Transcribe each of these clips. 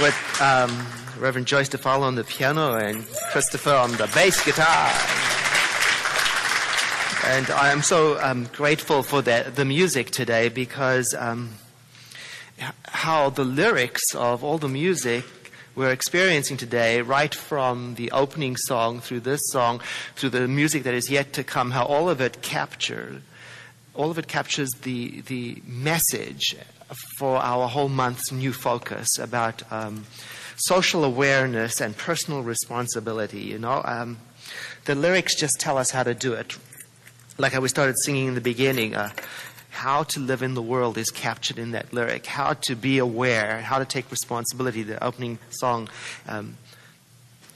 with Reverend Joyce DeFalo on the piano and Christopher on the bass guitar. And I am so grateful for the music today, because how the lyrics of all the music we're experiencing today, right from the opening song through this song, through the music that is yet to come, how all of it captures the message for our whole month's new focus about social awareness and personal responsibility. You know, the lyrics just tell us how to do it. Like we started singing in the beginning, how to live in the world is captured in that lyric. How to be aware, how to take responsibility, the opening song.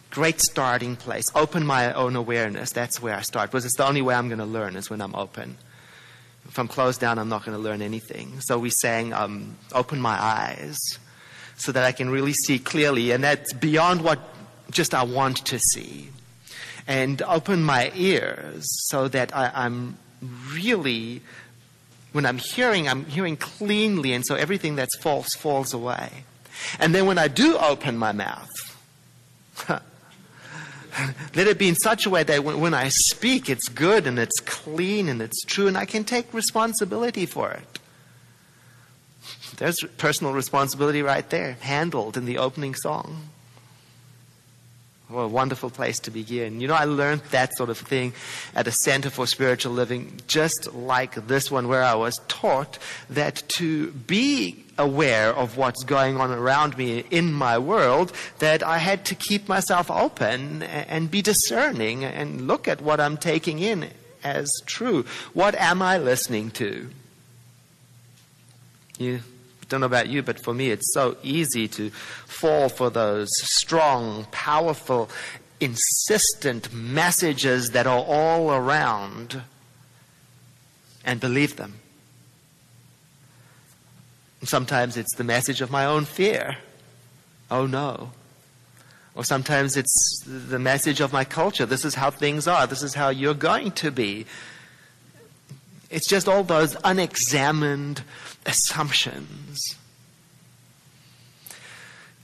Great starting place. Open my own awareness. That's where I start, because it's the only way I'm going to learn is when I'm open. If I'm closed down, I'm not going to learn anything. So we sang, open my eyes, so that I can really see clearly. And that's beyond what just I want to see. And open my ears so that I'm really, when I'm hearing cleanly, and so everything that's false falls away. And then when I do open my mouth, let it be in such a way that when I speak, it's good and it's clean and it's true, and I can take responsibility for it. There's personal responsibility right there, handled in the opening song. What a wonderful place to begin. You know, I learned that sort of thing at a Center for Spiritual Living, just like this one, where I was taught that to be aware of what's going on around me in my world, that I had to keep myself open and be discerning and look at what I'm taking in as true. What am I listening to? Don't know about you, but for me it's so easy to fall for those strong, powerful, insistent messages that are all around and believe them. Sometimes it's the message of my own fear. Oh no. Or sometimes it's the message of my culture. This is how things are. This is how you're going to be. It's just all those unexamined assumptions.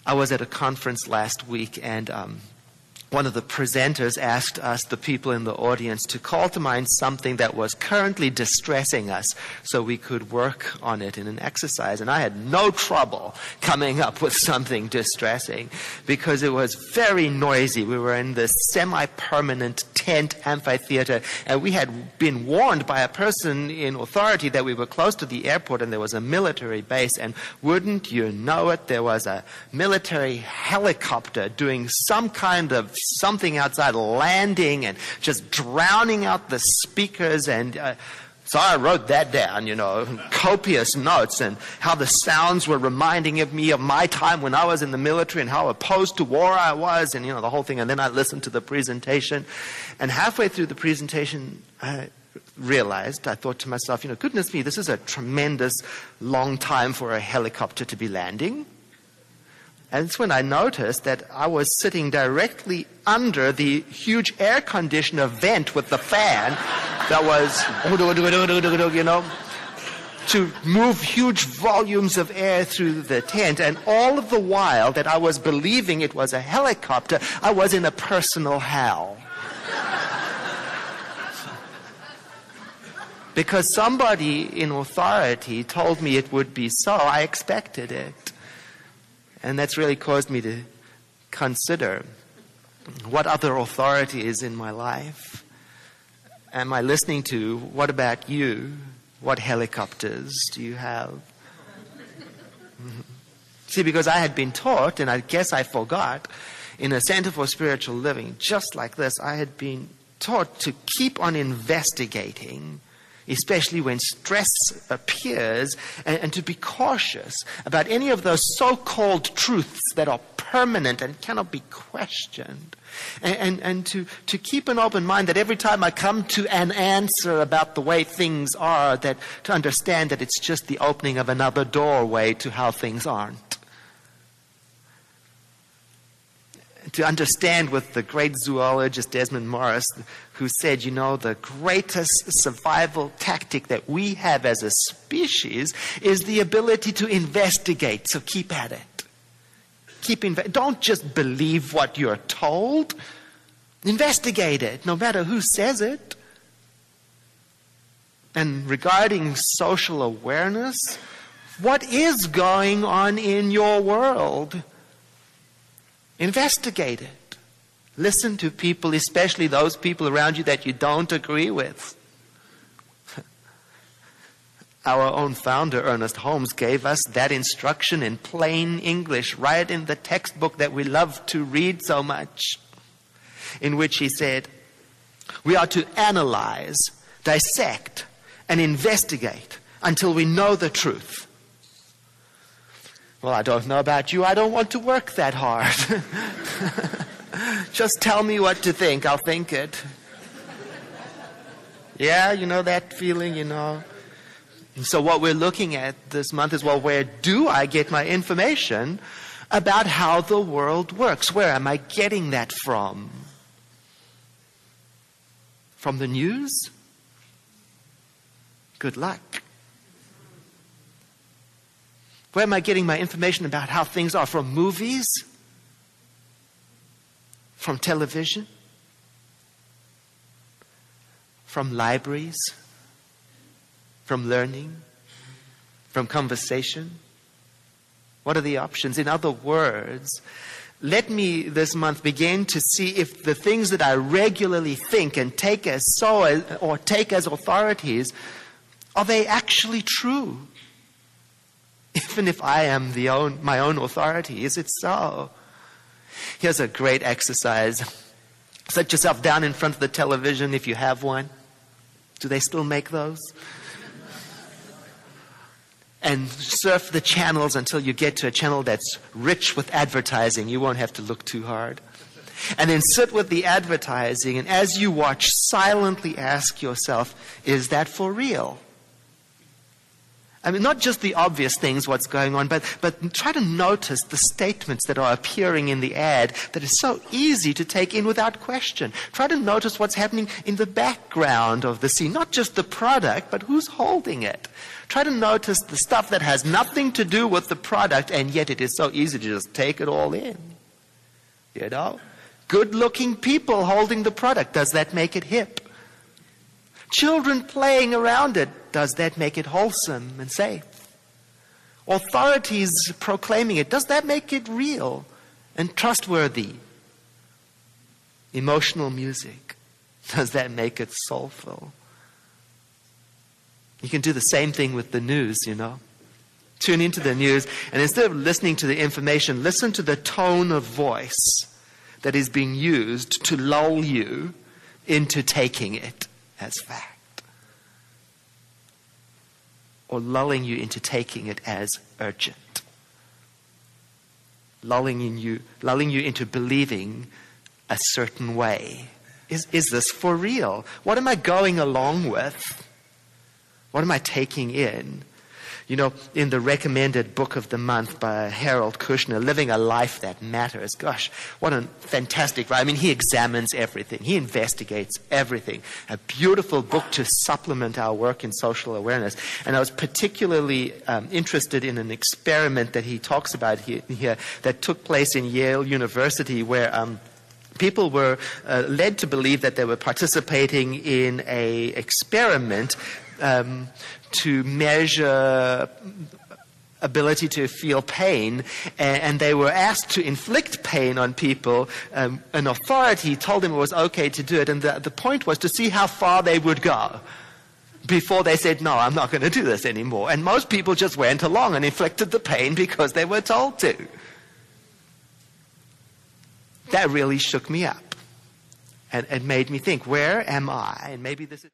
I was at a conference last week, and one of the presenters asked us, the people in the audience, to call to mind something that was currently distressing us so we could work on it in an exercise. And I had no trouble coming up with something distressing because it was very noisy. We were in this semi-permanent tent amphitheater, and we had been warned by a person in authority that we were close to the airport and there was a military base, and wouldn't you know it, there was a military helicopter doing some kind of something outside, landing and just drowning out the speakers. And so I wrote that down, you know, copious notes, and how the sounds were reminding me of my time when I was in the military and how opposed to war I was, and, you know, the whole thing. And then I listened to the presentation, and halfway through the presentation, I thought to myself, you know, goodness me, this is a tremendous long time for a helicopter to be landing. And it's when I noticed that I was sitting directly under the huge air conditioner vent with the fan that was, you know, to move huge volumes of air through the tent. And all of the while that I was believing it was a helicopter, I was in a personal hell. Because somebody in authority told me it would be so, I expected it. And that's really caused me to consider what other authority is in my life. Am I listening to? What about you? What helicopters do you have? See, because I had been taught, and I guess I forgot, in a Center for Spiritual Living, just like this, I had been taught to keep on investigating, especially when stress appears, and to be cautious about any of those so-called truths that are permanent and cannot be questioned. And to keep an open mind that every time I come to an answer about the way things are, that to understand that it's just the opening of another doorway to how things aren't. To understand with the great zoologist Desmond Morris, who said, you know, the greatest survival tactic that we have as a species is the ability to investigate, so keep at it. Don't just believe what you're told. Investigate it, no matter who says it. And regarding social awareness, what is going on in your world? Investigate it. Listen to people, especially those people around you that you don't agree with. Our own founder, Ernest Holmes, gave us that instruction in plain English, right in the textbook that we love to read so much, in which he said, we are to analyze, dissect, and investigate until we know the truth. Well, I don't know about you. I don't want to work that hard. Just tell me what to think. I'll think it. Yeah, you know that feeling, So what we're looking at this month is, well, where do I get my information about how the world works? Where am I getting that from? From the news? Good luck. Where am I getting my information about how things are? From movies? From television? From libraries? From learning? From conversation? What are the options? In other words, let me this month begin to see if the things that I regularly think and take as authorities, are they actually true? Even if I am my own authority, is it so? Here's a great exercise. Set yourself down in front of the television if you have one. Do they still make those? And surf the channels until you get to a channel that's rich with advertising. You won't have to look too hard. And then sit with the advertising, and as you watch, silently ask yourself, is that for real? I mean, not just the obvious things, what's going on, but try to notice the statements that are appearing in the ad that is so easy to take in without question. Try to notice what's happening in the background of the scene, not just the product, but who's holding it. Try to notice the stuff that has nothing to do with the product, and yet it is so easy to just take it all in. Good-looking people holding the product, does that make it hip? Children playing around it, does that make it wholesome and safe? Authorities proclaiming it, does that make it real and trustworthy? Emotional music, does that make it soulful? You can do the same thing with the news, Tune into the news, and instead of listening to the information, listen to the tone of voice that is being used to lull you into taking it as fact. Or lulling you into taking it as urgent. Lulling you into believing a certain way. Is this for real? What am I going along with? What am I taking in? In the recommended book of the month by Harold Kushner, Living a Life That Matters. Gosh, what a fantastic writer. I mean, he examines everything. He investigates everything. A beautiful book to supplement our work in social awareness. And I was particularly interested in an experiment that he talks about here that took place in Yale University, where people were led to believe that they were participating in an experiment to measure ability to feel pain, and they were asked to inflict pain on people. An authority told them it was okay to do it, and the point was to see how far they would go before they said, no, I'm not going to do this anymore. And most people just went along and inflicted the pain because they were told to. That really shook me up and made me think, where am I? And maybe this is